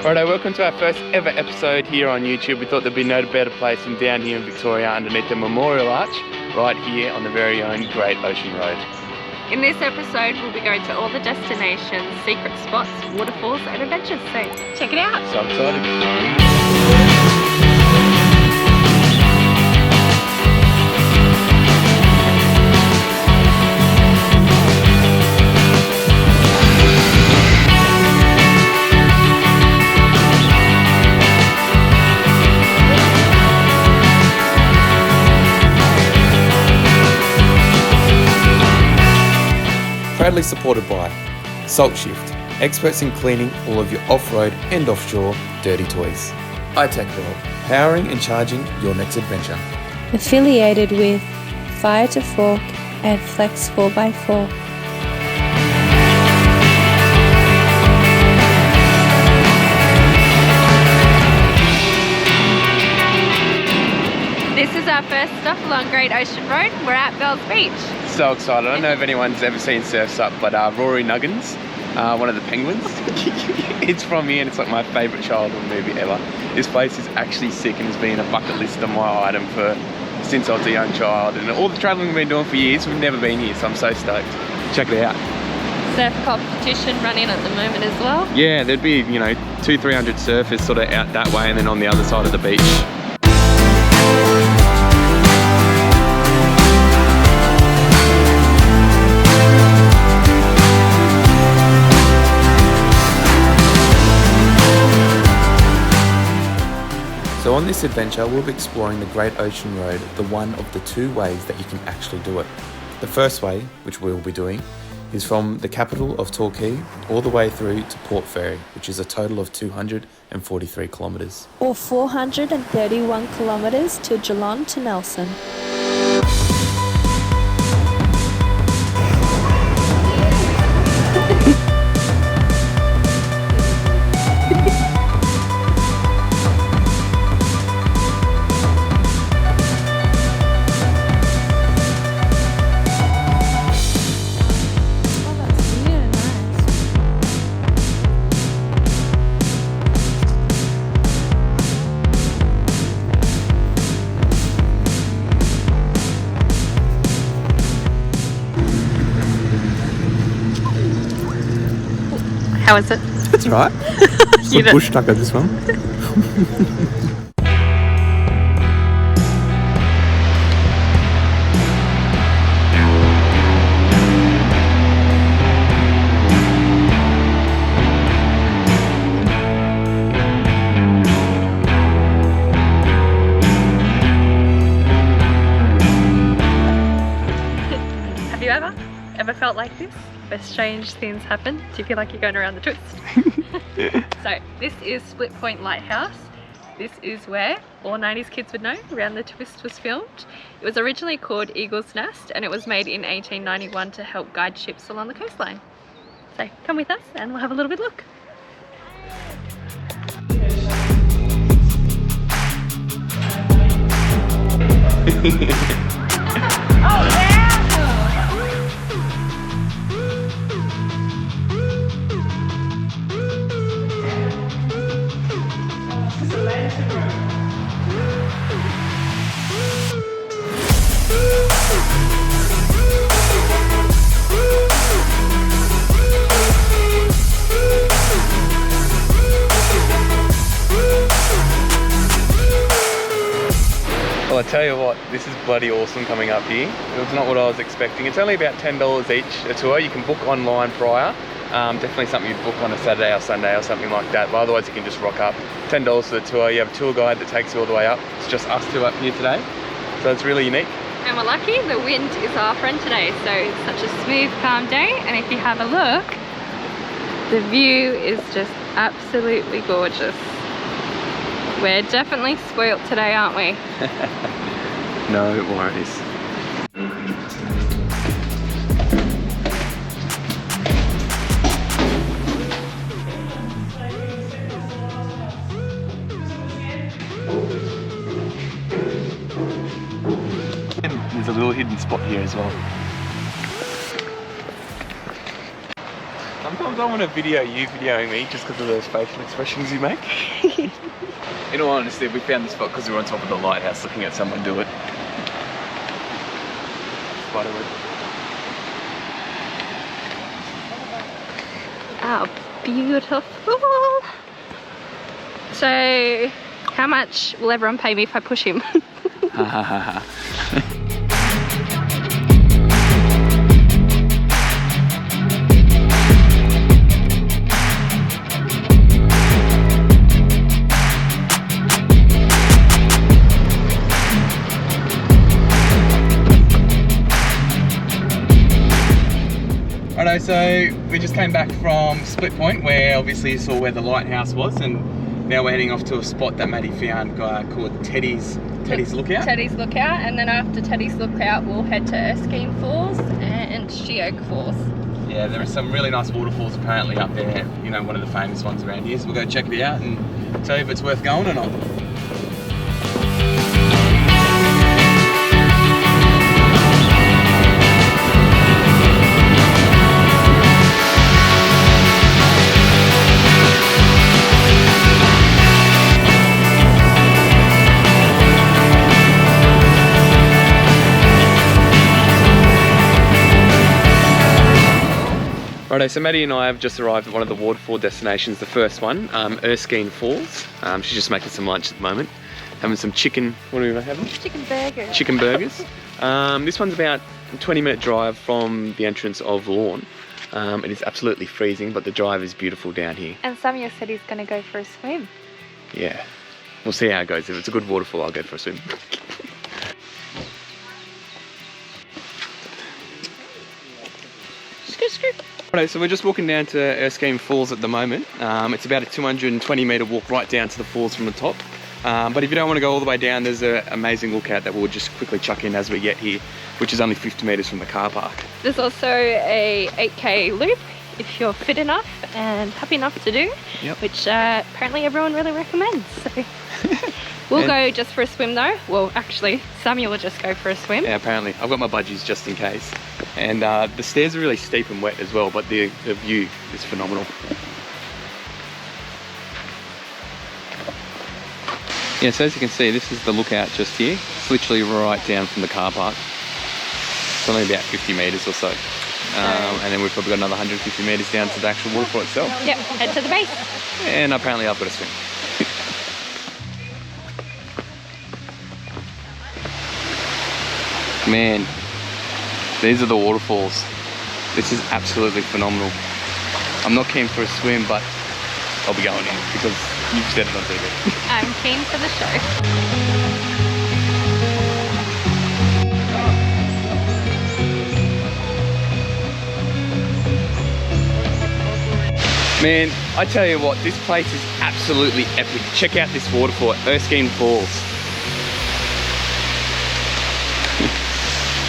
Righto, welcome to our first ever episode here on YouTube. We thought there'd be no better place than down here in Victoria underneath the Memorial Arch, right here on the very own Great Ocean Road. In this episode, we'll be going to all the destinations, secret spots, waterfalls and adventures, so check it out. So excited. Proudly supported by Saltshift, experts in cleaning all of your off-road and offshore dirty toys. Itech World, powering and charging your next adventure. Affiliated with Fire to Fork and Flex 4x4. This is our first stop along Great Ocean Road. We're at Bells Beach. So excited. I don't know if anyone's ever seen Surf's Up, but Rory Nuggins, one of the penguins, it's from here and it's like my favourite childhood movie ever. This place is actually sick and has been a bucket list on my item since I was a young child, and all the travelling we've been doing for years, we've never been here, so I'm so stoked. Check it out. Surf competition running at the moment as well. Yeah, there'd be, 200-300 surfers sort of out that way and then on the other side of the beach. So on this adventure, we'll be exploring the Great Ocean Road, the one of the two ways that you can actually do it. The first way, which we'll be doing, is from the capital of Torquay all the way through to Port Fairy, which is a total of 243 kilometres. Or 431 kilometres to Geelong to Nelson. How is it? That's right. It's a bush tucker, this one. Have you ever felt like this? Where strange things happen? Do you feel like you're going around the twist? So this is Split Point Lighthouse. This is where all 90s kids would know Around the Twist was filmed. It was originally called Eagle's Nest and it was made in 1891 to help guide ships along the coastline. So come with us and we'll have a little bit look. Oh yeah! Well, I tell you what, this is bloody awesome coming up here. It was not what I was expecting. It's only about $10 each a tour. You can book online prior. Definitely something you'd book on a Saturday or Sunday or something like that, but otherwise you can just rock up. $10 for the tour. You have a tour guide that takes you all the way up. It's just us two up here today, so it's really unique. And we're lucky, the wind is our friend today, so it's such a smooth, calm day, and if you have a look, the view is just absolutely gorgeous. We're definitely spoilt today, aren't we? No worries. There's a little hidden spot here as well. Sometimes I want to video you videoing me just because of those facial expressions you make. In all honesty, we found this spot because we were on top of the lighthouse looking at someone do it. Spiderweb. Oh, beautiful. So, how much will everyone pay me if I push him? Ha ha ha ha. Righto, so we just came back from Split Point, where obviously you saw where the lighthouse was, and now we're heading off to a spot that Maddie found called Teddy's Lookout. Teddy's Lookout, and then after Teddy's Lookout we'll head to Erskine Falls and Sheoak Falls. Yeah, there are some really nice waterfalls apparently up there, you know, one of the famous ones around here, so we'll go check it out and tell you if it's worth going or not. Righto, so Maddie and I have just arrived at one of the waterfall destinations, the first one, Erskine Falls. She's just making some lunch at the moment, having some chicken, what are we having? Chicken burgers. Chicken burgers. This one's about a 20-minute drive from the entrance of Lorne. It is absolutely freezing, but the drive is beautiful down here. And Samuel said he's going to go for a swim. Yeah, we'll see how it goes. If it's a good waterfall, I'll go for a swim. Scoot, scoot. Right, so we're just walking down to Erskine Falls at the moment. It's about a 220-metre walk right down to the falls from the top. But if you don't want to go all the way down, there's an amazing lookout that we'll just quickly chuck in as we get here, which is only 50 metres from the car park. There's also a 8K loop if you're fit enough and happy enough to do, Yep. which apparently everyone really recommends. So we'll go just for a swim though. Well, actually, Samuel will just go for a swim. Yeah, apparently. I've got my budgies just in case. And the stairs are really steep and wet as well, but the view is phenomenal. Yeah, so as you can see, this is the lookout just here. It's literally right down from the car park. It's only about 50 metres or so. And then we've probably got another 150 metres down to the actual waterfall itself. Yep, head to the base. And apparently I've got to swim. Man, these are the waterfalls. This is absolutely phenomenal. I'm not keen for a swim, but I'll be going in because you've said it on TV. I'm keen for the show. Man, I tell you what, this place is absolutely epic. Check out this waterfall at Erskine Falls.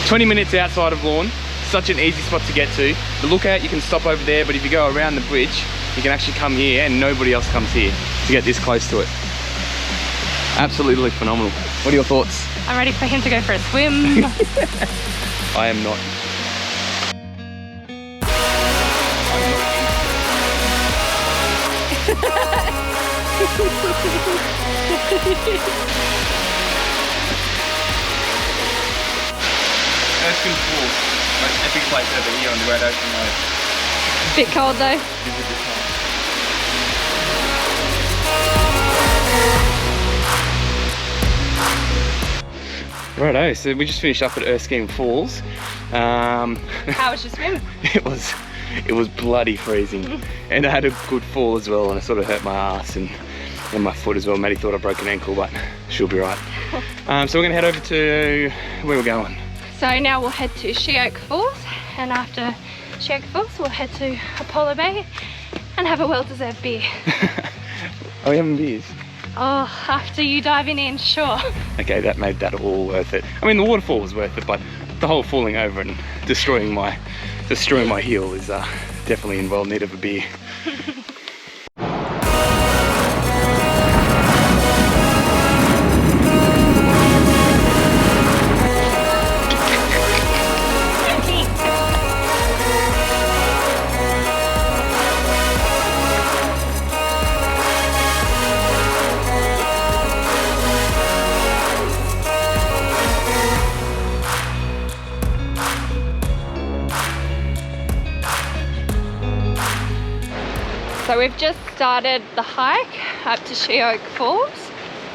20 minutes outside of Lorne, such an easy spot to get to. The lookout, you can stop over there, but if you go around the bridge, you can actually come here and nobody else comes here to get this close to it. Absolutely phenomenal. What are your thoughts? I'm ready for him to go for a swim. I am not. Erskine Falls, most epic place ever here on the Great Ocean Road. Bit cold though. It is a bit cold. Righto, so we just finished up at Erskine Falls. How was your swim? It was bloody freezing, and I had a good fall as well, and I sort of hurt my ass and my foot as well. Maddie thought I broke an ankle, but she'll be right. So we're gonna head over to where we're going. So now we'll head to Sheoak Falls, and after Sheoak Falls we'll head to Apollo Bay and have a well-deserved beer. Are we having beers? Oh, after you diving in, sure. Okay, that made that all worth it. I mean, the waterfall was worth it, but the whole falling over and destroying my heel is definitely in well need of a beer. So we've just started the hike up to Sheoak Falls.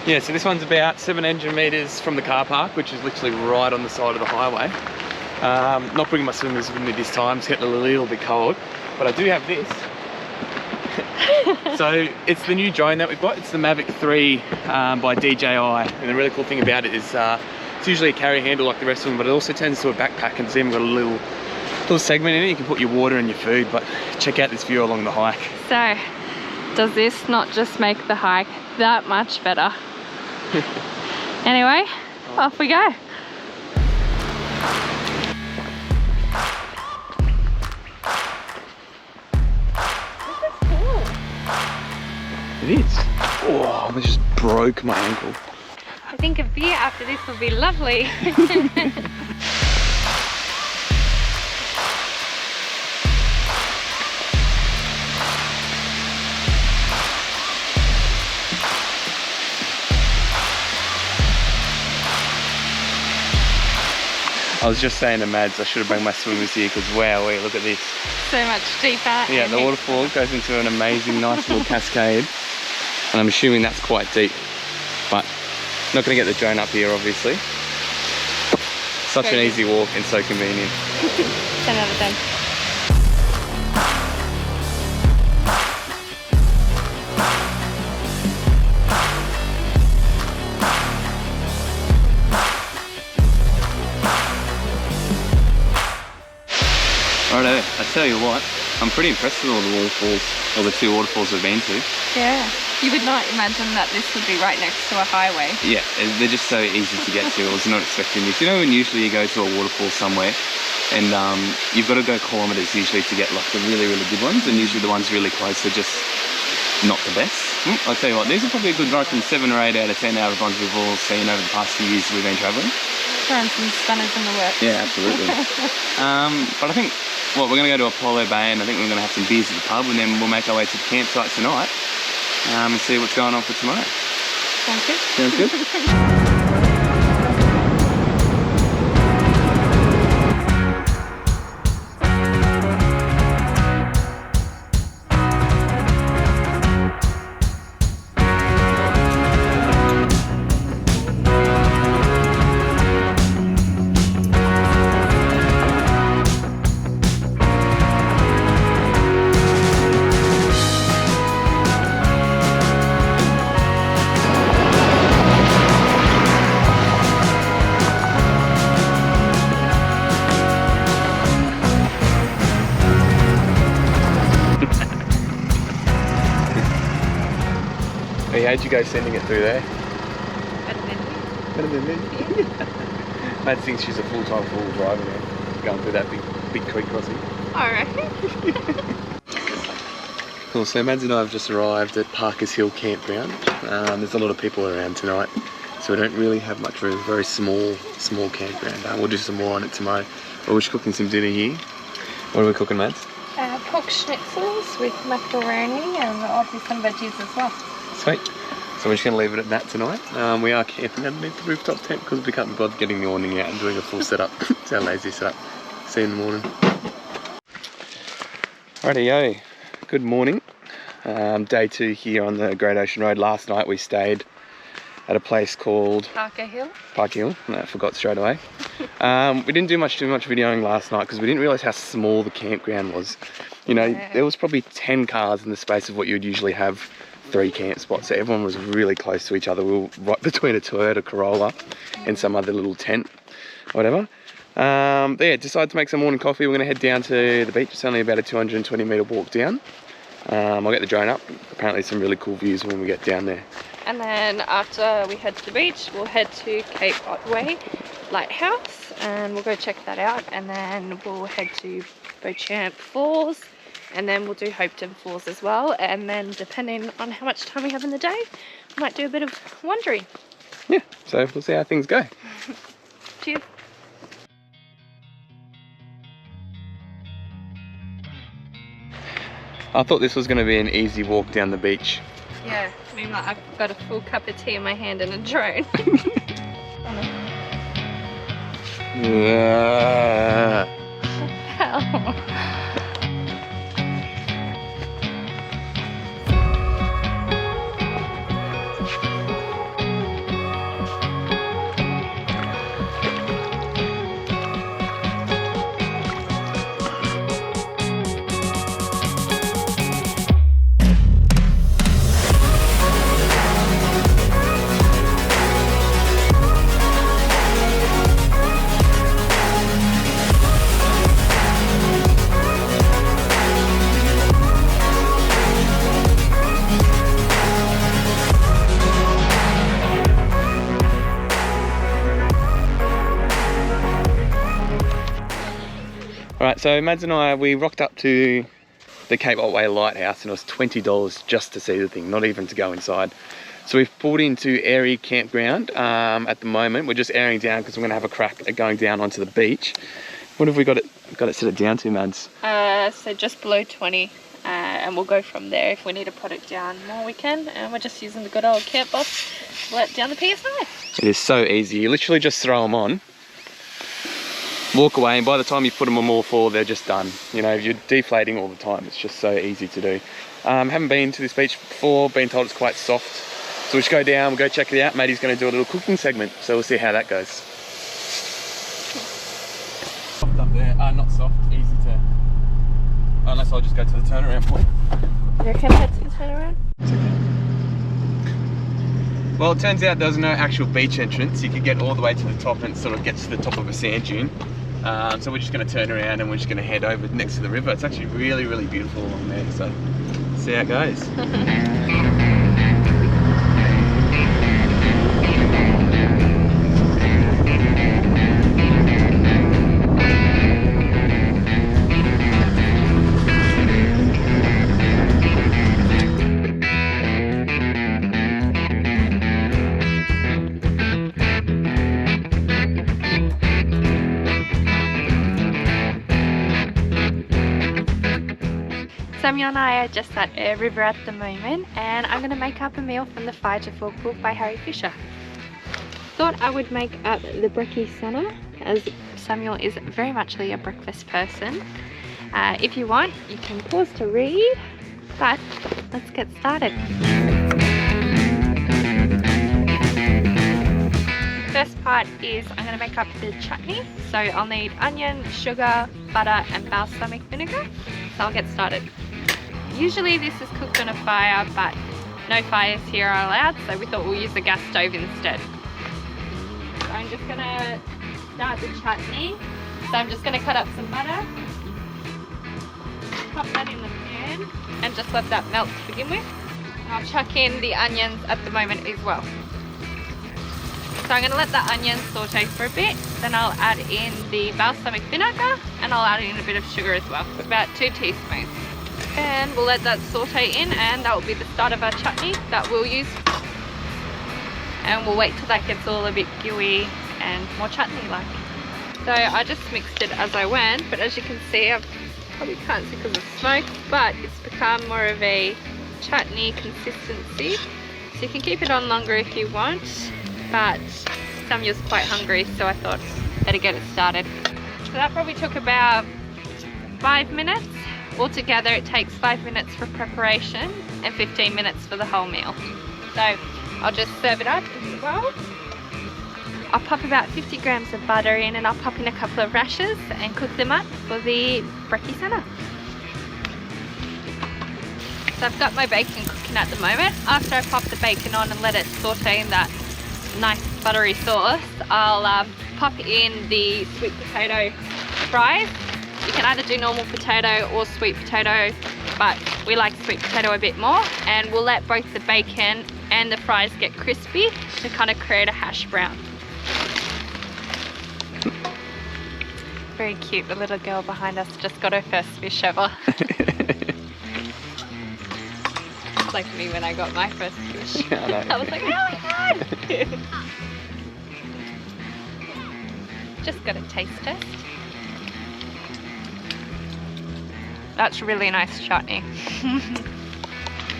Yeah, so this one's about 700 metres from the car park, which is literally right on the side of the highway. Not bringing my swimmers with me this time, it's getting a little bit cold, but I do have this. So it's the new drone that we've got. It's the Mavic 3 by DJI, and the really cool thing about it is it's usually a carry handle like the rest of them, but it also turns into a backpack, and it's even got a little segment in it. You can put your water and your food, but check out this view along the hike. So, does this not just make the hike that much better? Anyway, off we go. It is. Oh, I just broke my ankle. I think a beer after this will be lovely. I was just saying to Mads I should have brought my swimmers here because wow, look at this. So much deeper. Yeah, the waterfall goes into an amazing, nice little cascade. And I'm assuming that's quite deep. But not going to get the drone up here, obviously. Such an easy walk and so convenient. 10 out of 10. Righto, I tell you what, I'm pretty impressed with all the waterfalls, or the 2 waterfalls we've been to. Yeah, you would not imagine that this would be right next to a highway. Yeah, they're just so easy to get to. I was not expecting this. You know when usually you go to a waterfall somewhere and you've got to go kilometres usually to get like the really, really good ones, and usually the ones really close are just not the best. I'll tell you what, these are probably a good 7 or 8 out of 10 out of the ones we've all seen over the past few years we've been travelling. Throwing some stunners in the works. Yeah, absolutely. But I think, well, we're going to go to Apollo Bay, and I think we're going to have some beers at the pub, and then we'll make our way to the campsite tonight and see what's going on for tomorrow. Sounds good. Sounds good. Hey, how'd you go sending it through there? Better than me. Matt thinks she's a full-time full driver now, going through that big creek crossing. Alright. Cool, so Mads and I have just arrived at Parkers Hill Campground. There's a lot of people around tonight, so we don't really have much room. Very small campground. We'll do some more on it tomorrow. But we're just cooking some dinner here. What are we cooking, Mads? Pork schnitzels with macaroni, and I'll do some veggies as well. Sweet. So we're just going to leave it at that tonight. We are camping underneath the rooftop tent because we can't be bothered getting the awning out and doing a full setup. It's our lazy setup. See you in the morning. Rightio. Good morning. Day 2 here on the Great Ocean Road. Last night we stayed at a place called Parker Hill. I forgot straight away. We didn't do too much videoing last night because we didn't realise how small the campground was. You know, there was probably 10 cars in the space of what you would usually have 3 camp spots, so everyone was really close to each other. We were right between a Toyota Corolla and some other little tent, whatever. But yeah, decided to make some morning coffee. We're going to head down to the beach. It's only about a 220 metre walk down. I'll get the drone up. Apparently some really cool views when we get down there. And then after we head to the beach, we'll head to Cape Otway Lighthouse and we'll go check that out, and then we'll head to Sheoak Falls, and then we'll do Hopetoun Falls as well, and then depending on how much time we have in the day, we might do a bit of wandering. Yeah, so we'll see how things go. Cheers. I thought this was going to be an easy walk down the beach. Yeah, meanwhile I've got a full cup of tea in my hand and a drone. Alright, so Mads and I, we rocked up to the Cape Otway Lighthouse and it was $20 just to see the thing, not even to go inside. So we've pulled into Aire Campground at the moment. We're just airing down because we're going to have a crack at going down onto the beach. What have we got it set it down to, Mads? So just below 20, and we'll go from there. If we need to put it down more, we can. And we're just using the good old camp box to let down the PSI. It is so easy. You literally just throw them on, walk away, and by the time you put them on all four, they're just done. You know, you're deflating all the time. It's just so easy to do. Haven't been to this beach before, been told it's quite soft. So we'll just go down, we'll go check it out. Matty's going to do a little cooking segment, so we'll see how that goes. Soft up there, not soft, easy to... Unless I'll just go to the turnaround point. You can head to the turnaround? It's okay. Well, it turns out there's no actual beach entrance. You could get all the way to the top and it sort of gets to the top of a sand dune. So we're just going to turn around and we're just going to head over next to the river. It's actually really, really beautiful along there, so see how it goes. Samuel and I are just at Aire River at the moment, and I'm going to make up a meal from the Fire to Fork book by Harry Fisher. Thought I would make up the brekkie sana, as Samuel is very much a breakfast person. If you want, you can pause to read, but let's get started. First part is I'm going to make up the chutney, so I'll need onion, sugar, butter and balsamic vinegar, so I'll get started. Usually this is cooked on a fire, but no fires here are allowed, so we thought we'll use the gas stove instead. So I'm just going to start the chutney. So I'm just going to cut up some butter, pop that in the pan and just let that melt to begin with. I'll chuck in the onions at the moment as well. So I'm going to let the onions saute for a bit, then I'll add in the balsamic vinegar and I'll add in a bit of sugar as well, about 2 teaspoons. And we'll let that saute in, and that will be the start of our chutney that we'll use. And we'll wait till that gets all a bit gooey and more chutney like. So I just mixed it as I went, but as you can see, I probably can't see because of smoke, but it's become more of a chutney consistency. So you can keep it on longer if you want, but Samuel's quite hungry, so I thought better get it started. So that probably took about 5 minutes. Altogether it takes 5 minutes for preparation and 15 minutes for the whole meal. So I'll just serve it up in the bowl. I'll pop about 50 grams of butter in, and I'll pop in a couple of rashers and cook them up for the brekkie sana. So I've got my bacon cooking at the moment. After I pop the bacon on and let it saute in that nice buttery sauce, I'll pop in the sweet potato fries. You can either do normal potato or sweet potato, but we like sweet potato a bit more, and we'll let both the bacon and the fries get crispy to kind of create a hash brown. Very cute, the little girl behind us just got her first fish ever. It's like me when I got my first fish. Yeah, I was like, oh my god! Just got a taste test. That's really nice chutney.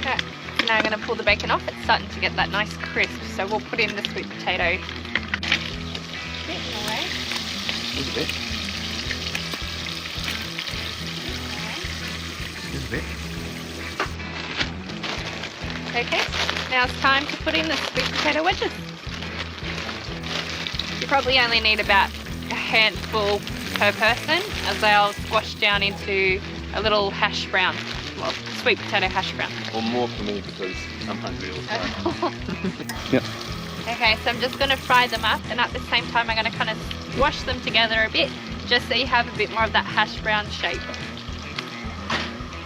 Okay, so now I'm going to pull the bacon off. It's starting to get that nice crisp, so we'll put in the sweet potato. Bit in the way. Just a bit. Just a bit. Okay, now it's time to put in the sweet potato wedges. You probably only need about a handful per person, as they'll squash down into a little hash brown, well, sweet potato hash brown. Or more for me because I'm hungry also. Yep. Okay, so I'm just going to fry them up, and at the same time I'm going to kind of squash them together a bit, just so you have a bit more of that hash brown shape.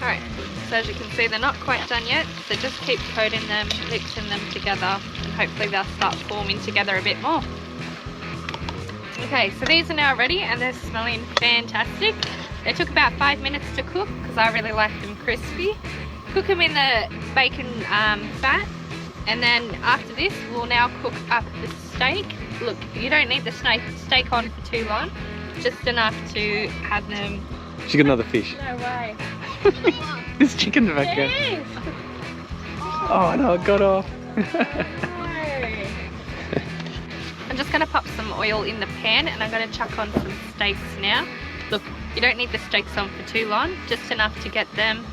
Alright, so as you can see they're not quite done yet, so just keep coating them, mixing them together, and hopefully they'll start forming together a bit more. Okay, so these are now ready and they're smelling fantastic. They took about 5 minutes to cook because I really like them crispy. Cook them in the bacon fat, and then after this we'll now cook up the steak. Look, you don't need the steak on for too long, just enough to have them. She got another fish. No way. There's chicken in the back there. Yes. Oh no, it got off. I'm just going to pop some oil in the pan and I'm going to chuck on some steaks now. Look, you don't need the steaks on for too long, just enough to get them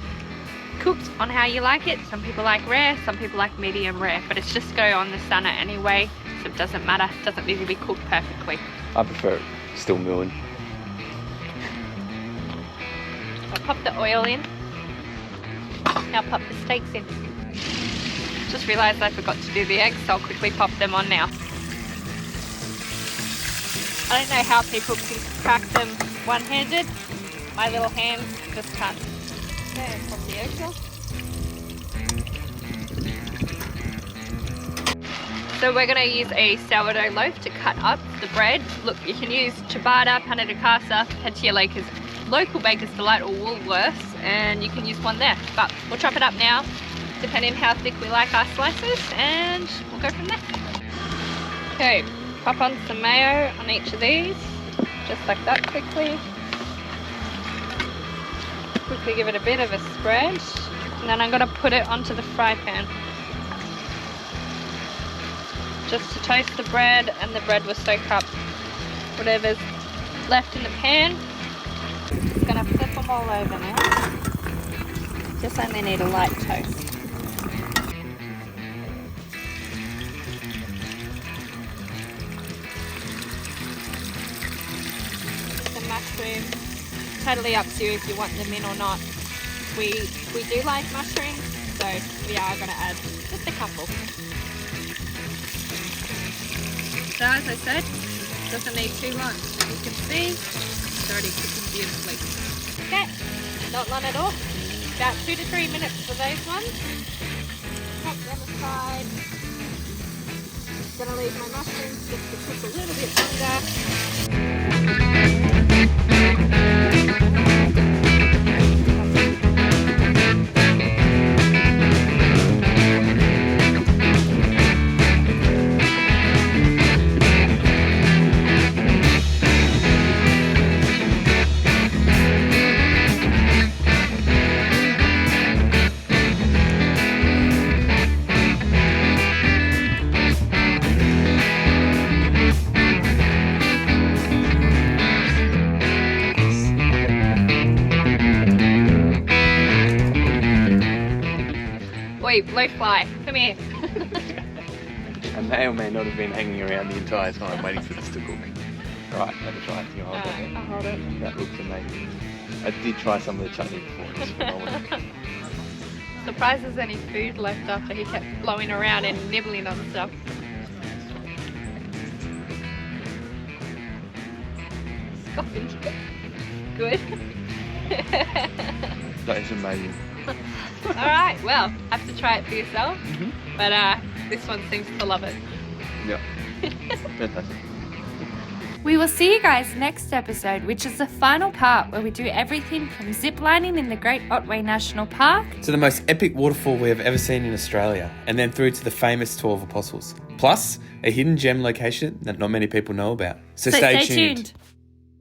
cooked on how you like it. Some people like rare, some people like medium rare, but it's just go on the stunner anyway, so it doesn't matter. It doesn't need to be cooked perfectly. I prefer it still milling. I'll pop the oil in. Now pop the steaks in. Just realised I forgot to do the eggs, so I'll quickly pop them on now. I don't know how people can crack them one-handed. My little hands just can't. Okay, pop the eggs off. So we're going to use a sourdough loaf to cut up the bread. Look, you can use ciabatta, panna di casa, Pettia Lakers, local Baker's Delight or Woolworths, and you can use one there. But we'll chop it up now, depending how thick we like our slices, and we'll go from there. Okay, pop on some mayo on each of these, just like that quickly. Quickly give it a bit of a spread, and then I'm going to put it onto the fry pan. Just to toast the bread, and the bread will soak up whatever's left in the pan. Just going to flip them all over now. Just only need a light toast. The mushrooms, totally up to you if you want them in or not. We do like mushrooms, so we are going to add just a couple. So as I said, it doesn't need too long. As you can see, it's already cooking beautifully. Okay, not long at all. About 2 to 3 minutes for those ones. Pop them aside. Just gonna leave my mushrooms just to cook a little bit longer. Oi, blowfly, come here. I may or may not have been hanging around the entire time waiting for this to cook. Right, have a try. You hold it. I'll hold it. That looks amazing. I did try some of the chutney before. It's phenomenal. Surprised there's any food left after he kept blowing around and nibbling on stuff. Scoffing. Good. That is amazing. Alright, well, have to try it for yourself. But this one seems to love it. Yeah. Fantastic. We will see you guys next episode, which is the final part where we do everything from ziplining in the Great Otway National Park to the most epic waterfall we have ever seen in Australia, and then through to the famous 12 Apostles. Plus, a hidden gem location that not many people know about. So stay tuned.